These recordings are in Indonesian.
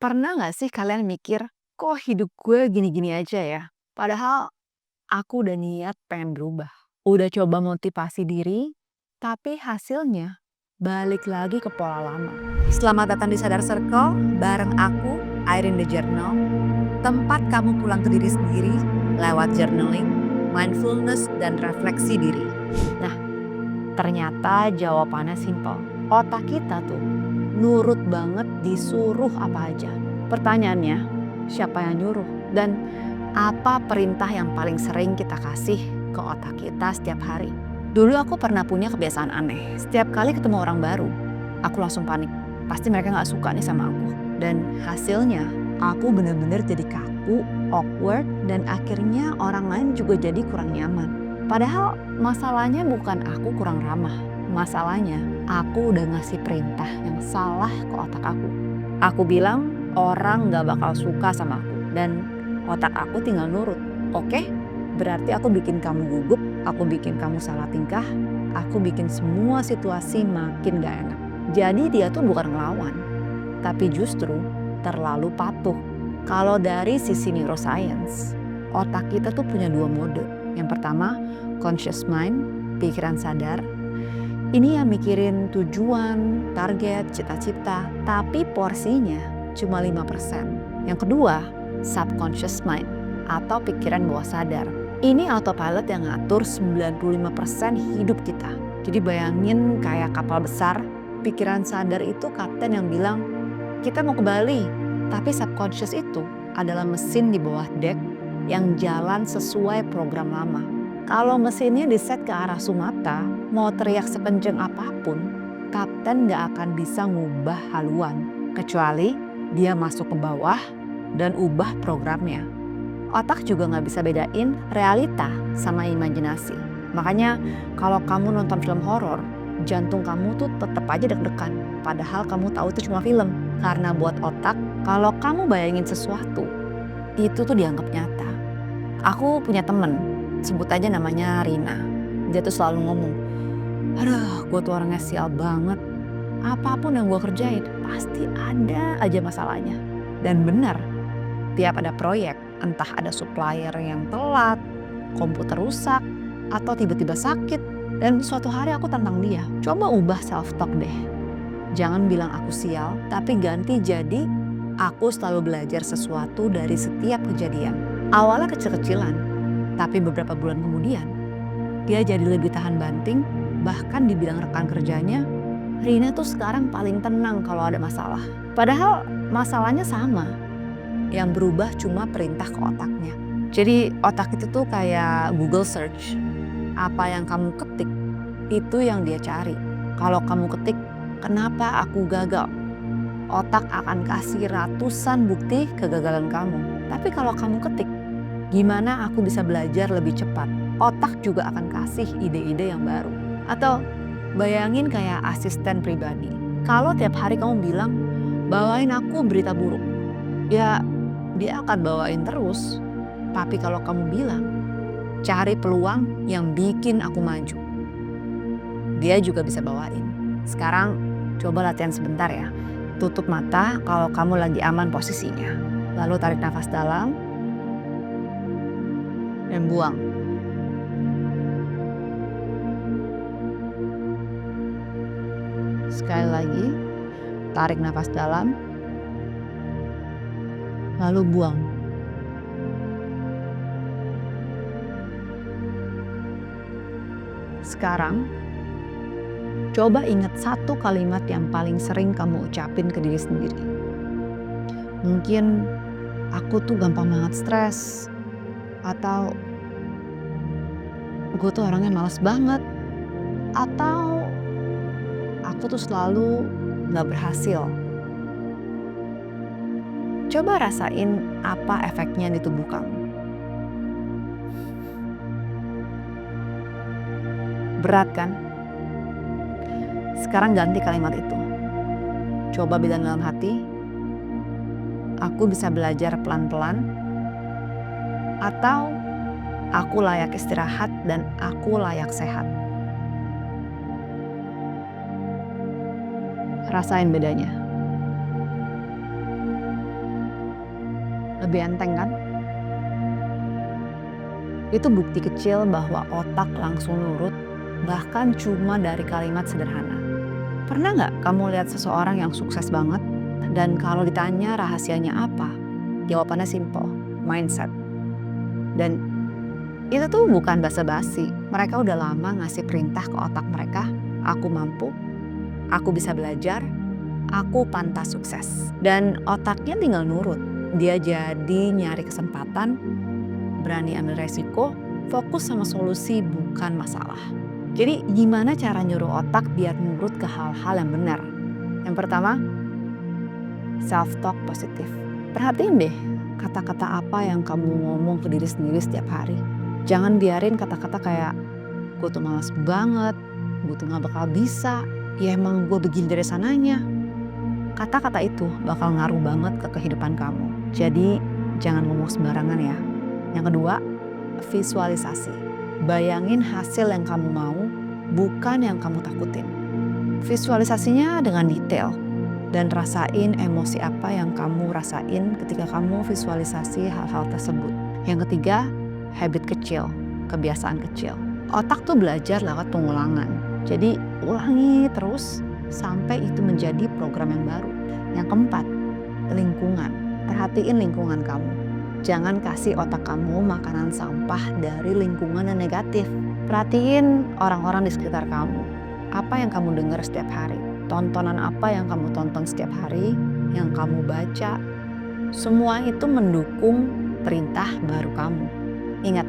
Pernah nggak sih kalian mikir, kok hidup gue gini-gini aja ya? Padahal aku udah niat pengen berubah. Udah coba motivasi diri, tapi hasilnya balik lagi ke pola lama. Selamat datang di Sadar Circle, bareng aku, Irene The Journal. Tempat kamu pulang ke diri sendiri lewat journaling, mindfulness, dan refleksi diri. Nah, ternyata jawabannya simpel. Otak kita tuh nurut banget disuruh apa aja. Pertanyaannya, siapa yang nyuruh? Dan apa perintah yang paling sering kita kasih ke otak kita setiap hari? Dulu aku pernah punya kebiasaan aneh. Setiap kali ketemu orang baru, aku langsung panik. Pasti mereka gak suka nih sama aku. Dan hasilnya, aku bener-bener jadi kaku, awkward, dan akhirnya orang lain juga jadi kurang nyaman. Padahal masalahnya bukan aku kurang ramah. Masalahnya, aku udah ngasih perintah yang salah ke otak aku. Aku bilang orang gak bakal suka sama aku. Dan otak aku tinggal nurut. Oke? Berarti aku bikin kamu gugup, aku bikin kamu salah tingkah, aku bikin semua situasi makin gak enak. Jadi dia tuh bukan ngelawan, tapi justru terlalu patuh. Kalau dari sisi neuroscience, otak kita tuh punya dua mode. Yang pertama, conscious mind, pikiran sadar. Ini yang mikirin tujuan, target, cita-cita, tapi porsinya cuma 5%. Yang kedua, subconscious mind atau pikiran bawah sadar. Ini autopilot yang ngatur 95% hidup kita. Jadi bayangin kayak kapal besar, pikiran sadar itu kapten yang bilang, kita mau ke Bali. Tapi subconscious itu adalah mesin di bawah dek yang jalan sesuai program lama. Kalau mesinnya diset ke arah Sumatera, mau teriak sekenceng apapun, kapten gak akan bisa ngubah haluan. Kecuali dia masuk ke bawah dan ubah programnya. Otak juga gak bisa bedain realita sama imajinasi. Makanya kalau kamu nonton film horor, jantung kamu tuh tetap aja deg-degan. Padahal kamu tahu itu cuma film. Karena buat otak, kalau kamu bayangin sesuatu, itu tuh dianggap nyata. Aku punya temen, sebut aja namanya Rina. Dia tuh selalu ngomong, aduh gue tuh orangnya sial banget. Apapun yang gue kerjain, pasti ada aja masalahnya. Dan benar, tiap ada proyek, entah ada supplier yang telat, komputer rusak, atau tiba-tiba sakit. Dan suatu hari aku tantang dia, coba ubah self-talk deh. Jangan bilang aku sial, tapi ganti jadi aku selalu belajar sesuatu dari setiap kejadian. Awalnya kecil-kecilan, tapi beberapa bulan kemudian, dia jadi lebih tahan banting, bahkan dibilang rekan kerjanya, Rina tuh sekarang paling tenang kalau ada masalah. Padahal masalahnya sama. Yang berubah cuma perintah ke otaknya. Jadi otak itu tuh kayak Google search. Apa yang kamu ketik, itu yang dia cari. Kalau kamu ketik, kenapa aku gagal? Otak akan kasih ratusan bukti kegagalan kamu. Tapi kalau kamu ketik, gimana aku bisa belajar lebih cepat? Otak juga akan kasih ide-ide yang baru. Atau bayangin kayak asisten pribadi. Kalau tiap hari kamu bilang, bawain aku berita buruk. Ya dia akan bawain terus. Tapi kalau kamu bilang, cari peluang yang bikin aku maju, dia juga bisa bawain. Sekarang coba latihan sebentar ya. Tutup mata kalau kamu lagi aman posisinya. Lalu tarik nafas dalam dan buang. Sekali lagi, tarik nafas dalam, lalu buang. Sekarang, coba ingat satu kalimat yang paling sering kamu ucapin ke diri sendiri. Mungkin, aku tuh gampang banget stres. Atau, gue tuh orangnya malas banget. Atau, aku tuh selalu gak berhasil. Coba rasain apa efeknya di tubuh kamu. Berat kan? Sekarang ganti kalimat itu. Coba bilang dalam hati, aku bisa belajar pelan-pelan. Atau, aku layak istirahat dan aku layak sehat. Rasain bedanya. Lebih enteng kan? Itu bukti kecil bahwa otak langsung nurut, bahkan cuma dari kalimat sederhana. Pernah nggak kamu lihat seseorang yang sukses banget, dan kalau ditanya rahasianya apa, jawabannya simple, mindset. Dan itu tuh bukan basa-basi, mereka udah lama ngasih perintah ke otak mereka, aku mampu, aku bisa belajar, aku pantas sukses. Dan otaknya tinggal nurut, dia jadi nyari kesempatan, berani ambil resiko, fokus sama solusi bukan masalah. Jadi gimana cara nyuruh otak biar nurut ke hal-hal yang benar? Yang pertama, self-talk positif. Perhatiin deh kata-kata apa yang kamu ngomong ke diri sendiri setiap hari. Jangan biarin kata-kata kayak, gue tuh malas banget, gue tuh gak bakal bisa, ya emang gue begini dari sananya. Kata-kata itu bakal ngaruh banget ke kehidupan kamu. Jadi jangan ngomong sembarangan ya. Yang kedua, visualisasi. Bayangin hasil yang kamu mau, bukan yang kamu takutin. Visualisasinya dengan detail dan rasain emosi apa yang kamu rasain ketika kamu visualisasi hal-hal tersebut. Yang ketiga, habit kecil, kebiasaan kecil. Otak tuh belajar lewat pengulangan. Jadi ulangi terus sampai itu menjadi program yang baru. Yang keempat, lingkungan. Perhatiin lingkungan kamu. Jangan kasih otak kamu makanan sampah dari lingkungan yang negatif. Perhatiin orang-orang di sekitar kamu. Apa yang kamu dengar setiap hari? Tontonan apa yang kamu tonton setiap hari? Yang kamu baca? Semua itu mendukung perintah baru kamu. Ingat,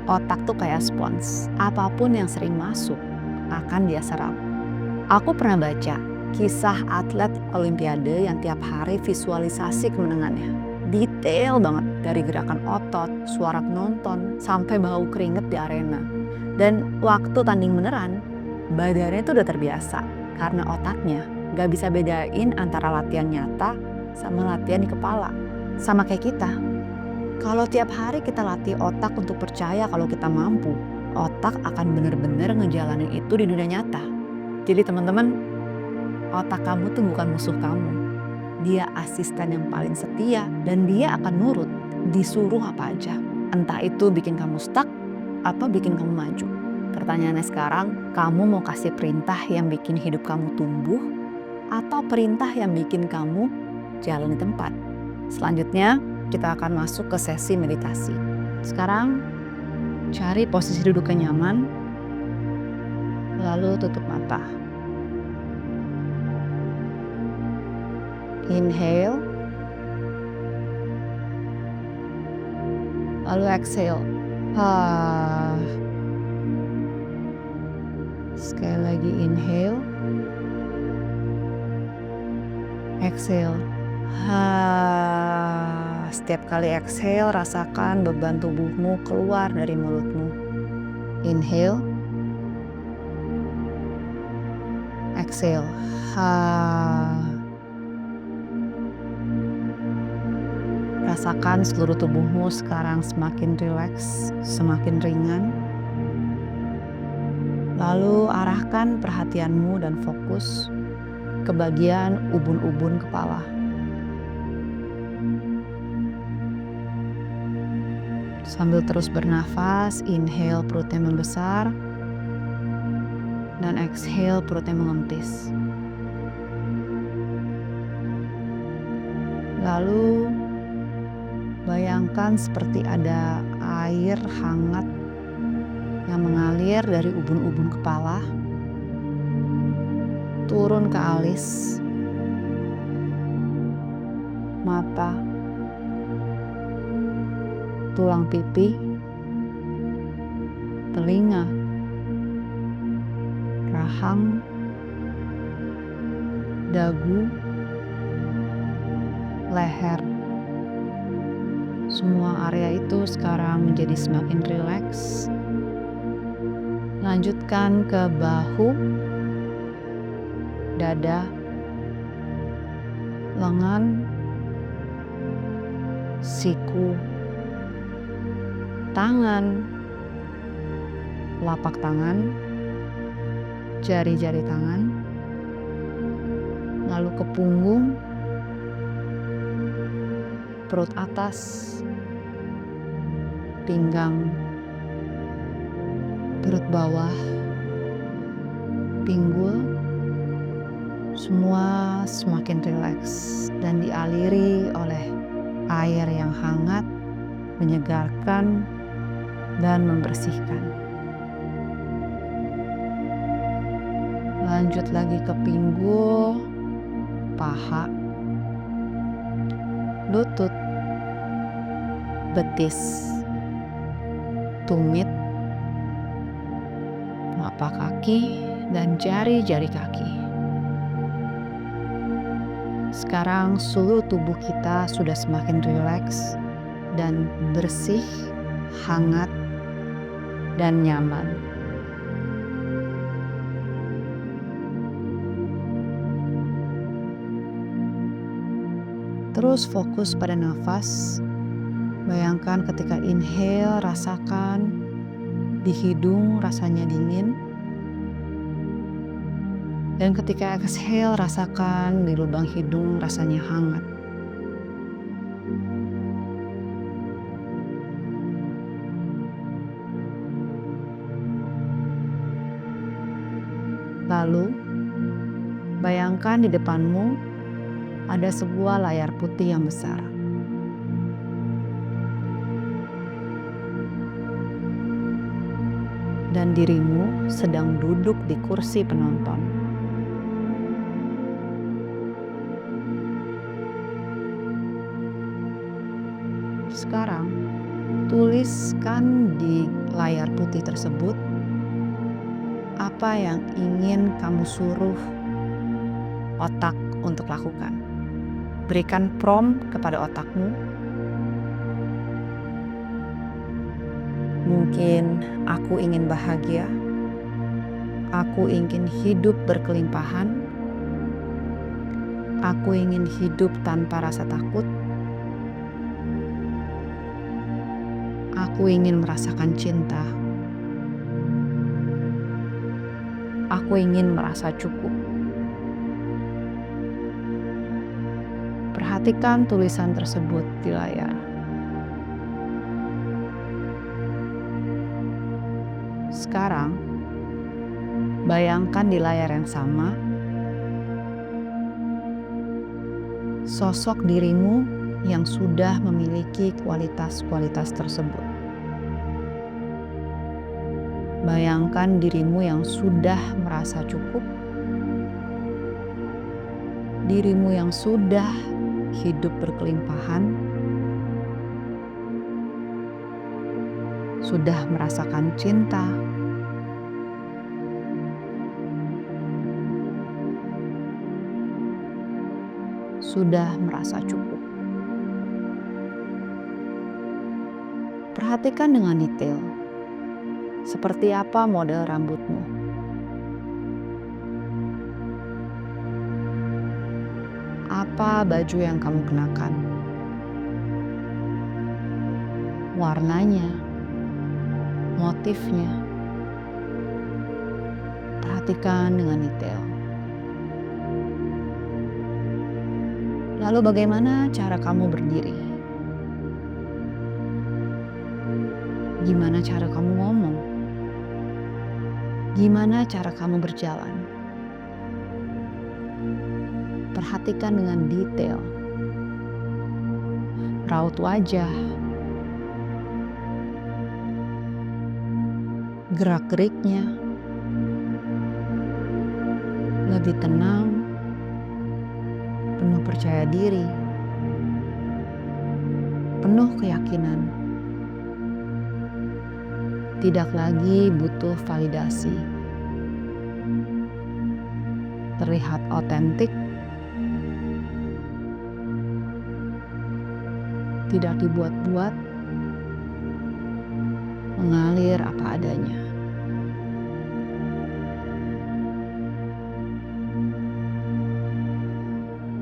otak tuh kayak spons. Apapun yang sering masuk akan dia serap. Aku pernah baca kisah atlet olimpiade yang tiap hari visualisasi kemenangannya. Detail banget, dari gerakan otot, suara penonton, sampai bau keringet di arena. Dan waktu tanding beneran, badannya itu udah terbiasa karena otaknya gak bisa bedain antara latihan nyata sama latihan di kepala. Sama kayak kita. Kalau tiap hari kita latih otak untuk percaya kalau kita mampu, otak akan bener-bener ngejalanin itu di dunia nyata. Jadi teman-teman, otak kamu tuh bukan musuh kamu. Dia asisten yang paling setia dan dia akan nurut disuruh apa aja. Entah itu bikin kamu stuck atau bikin kamu maju. Pertanyaannya sekarang, kamu mau kasih perintah yang bikin hidup kamu tumbuh atau perintah yang bikin kamu jalan di tempat? Selanjutnya, kita akan masuk ke sesi meditasi. Sekarang, cari posisi duduk yang nyaman, lalu tutup mata. Inhale, lalu exhale. Sekali lagi inhale, exhale. Setiap kali exhale, rasakan beban tubuhmu keluar dari mulutmu. Inhale, exhale. Rasakan seluruh tubuhmu sekarang semakin rileks, semakin ringan. Lalu arahkan perhatianmu dan fokus ke bagian ubun-ubun kepala. Sambil terus bernafas, inhale perutnya membesar, dan exhale perutnya mengempis. Lalu bayangkan seperti ada air hangat yang mengalir dari ubun-ubun kepala, turun ke alis, mata, tulang pipi, telinga, rahang, dagu, leher. Semua area itu sekarang menjadi semakin rileks. Lanjutkan ke bahu, dada, lengan, siku, tangan, telapak tangan, jari-jari tangan, lalu ke punggung, perut atas, pinggang, perut bawah, pinggul, semua semakin rileks dan dialiri oleh air yang hangat, menyegarkan, dan membersihkan. Lanjut lagi ke pinggul, paha, lutut, betis, tumit, telapak kaki, dan jari-jari kaki. Sekarang seluruh tubuh kita sudah semakin rileks dan bersih, hangat, dan nyaman. Terus fokus pada nafas. Bayangkan ketika inhale, rasakan di hidung rasanya dingin. Dan ketika exhale, rasakan di lubang hidung rasanya hangat. Lalu, bayangkan di depanmu ada sebuah layar putih yang besar. Dan dirimu sedang duduk di kursi penonton. Sekarang, tuliskan di layar putih tersebut apa yang ingin kamu suruh otak untuk lakukan. Berikan prompt kepada otakmu. Mungkin aku ingin bahagia, aku ingin hidup berkelimpahan, aku ingin hidup tanpa rasa takut, aku ingin merasakan cinta, aku ingin merasa cukup. Perhatikan tulisan tersebut di layar. Sekarang, bayangkan di layar yang sama, sosok dirimu yang sudah memiliki kualitas-kualitas tersebut. Bayangkan dirimu yang sudah merasa cukup, dirimu yang sudah hidup berkelimpahan, sudah merasakan cinta, sudah merasa cukup. Perhatikan dengan detail, seperti apa model rambutmu. Apa baju yang kamu kenakan? Warnanya, motifnya. Perhatikan dengan detail. Lalu bagaimana cara kamu berdiri? Gimana cara kamu ngomong? Gimana cara kamu berjalan? Perhatikan dengan detail. Raut wajah, gerak-geriknya, lebih tenang, penuh percaya diri, penuh keyakinan. Tidak lagi butuh validasi. Terlihat otentik, tidak dibuat-buat, mengalir apa adanya.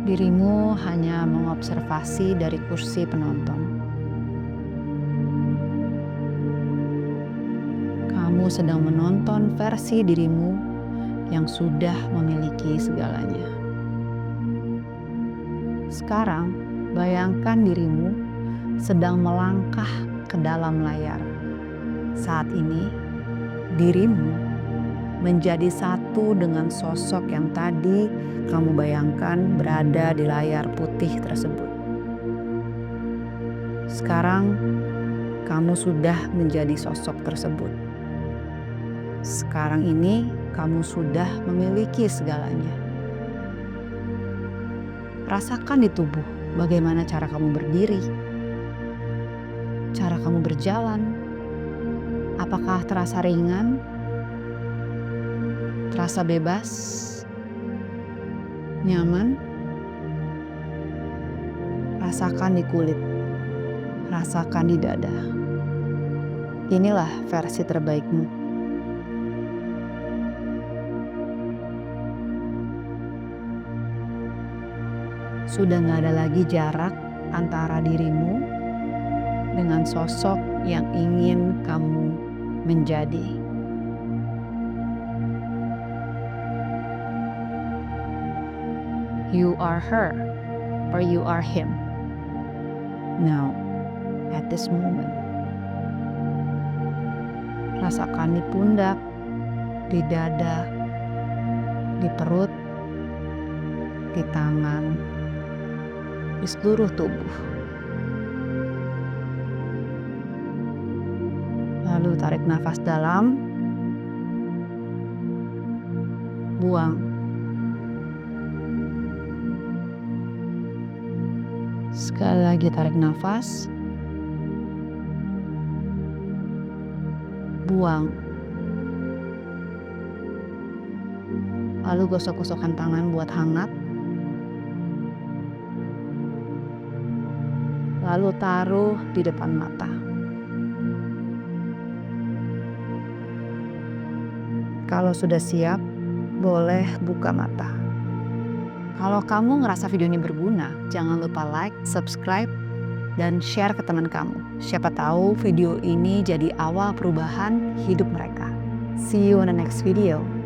Dirimu hanya mengobservasi dari kursi penonton. Kamu sedang menonton versi dirimu yang sudah memiliki segalanya. Sekarang, Bayangkan dirimu sedang melangkah ke dalam layar. Saat ini, dirimu menjadi satu dengan sosok yang tadi kamu bayangkan berada di layar putih tersebut. Sekarang, kamu sudah menjadi sosok tersebut. Sekarang ini, kamu sudah memiliki segalanya. Rasakan di tubuh bagaimana cara kamu berdiri, cara kamu berjalan. Apakah terasa ringan? Terasa bebas? Nyaman? Rasakan di kulit, rasakan di dada. Inilah versi terbaikmu. Sudah gak ada lagi jarak antara dirimu dengan sosok yang ingin kamu menjadi. You are her or you are him. Now, at this moment. Rasakan di pundak, di dada, di perut, di tangan, di seluruh tubuh. Lalu tarik nafas dalam, buang. Sekali lagi tarik nafas, buang. Lalu gosok-gosokkan tangan buat hangat. Lalu taruh di depan mata. Kalau sudah siap, boleh buka mata. Kalau kamu ngerasa video ini berguna, jangan lupa like, subscribe, dan share ke teman kamu. Siapa tahu video ini jadi awal perubahan hidup mereka. See you on the next video.